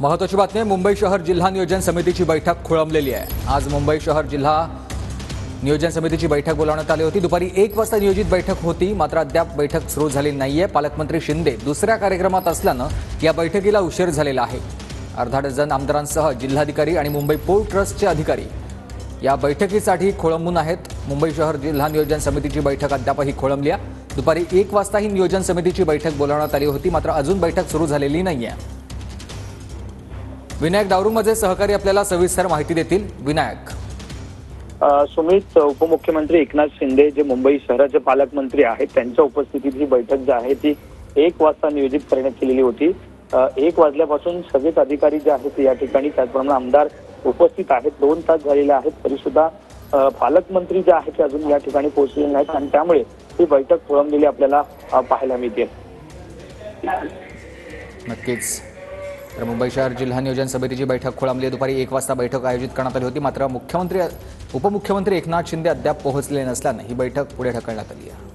महत्त्वाची बातमी, मुंबई शहर जिल्हा नियोजन समितीची बैठक खोळंबलेली आहे। आज मुंबई शहर जिल्हा नियोजन समितीची बैठक बोलावण्यात आली होती। दुपारी 1 वाजता नियोजित बैठक होती, मात्र अद्याप बैठक सुरू झाली नाहीये। पालकमंत्री शिंदे दुसऱ्या कार्यक्रमात असल्यानं या बैठकीला उशीर झालेला आहे। अर्धा डझन आमदारांसह जिल्हाधिकारी आणि मुंबई पोर्ट ट्रस्टचे अधिकारी या बैठकीसाठी खोळंबून आहेत। मुंबई शहर जिल्हा नियोजन समितीची बैठक अद्यापही खोळंबली आहे। दुपारी 1 वाजता ही नियोजन समितीची बैठक बोलावण्यात आली होती, मात्र अजून बैठक सुरू झालेली नाहीये। विनायक दावरुमचे सहकारी आपल्याला सविस्तर माहिती देतील। विनायक। सुमित, उपमुख्यमंत्री एकनाथ शिंदे जे मुंबई शहराचे पालकमंत्री आहेत त्यांच्या उपस्थितीत ही बैठक जी आहे ती 1 वाजता नियोजित करण्यात केलेली होती। 1 वाजल्यापासून सगळेच अधिकारी जे आहेत या ठिकाणी, त्याचप्रमाणे आमदार उपस्थित आहेत। 2 तास झालेले आहेत तरी सुद्धा पालकमंत्री जे आहेत ते अजून या ठिकाणी पोहोचलेले नाहीत आणि त्यामुळे ही बैठक खोळंबलेली आपल्याला पाहायला मिळते। नक्कीच। तर मुंबई शहर जिल्हा नियोजन समितीची बैठक खोळंबली। दुपारी 1 वाजता बैठक आयोजित करण्यात आली होती, मात्र उपमुख्यमंत्री एकनाथ शिंदे अद्याप पोहोचले नसल्याने ही बैठक पुढे ढकलण्यात आली आहे।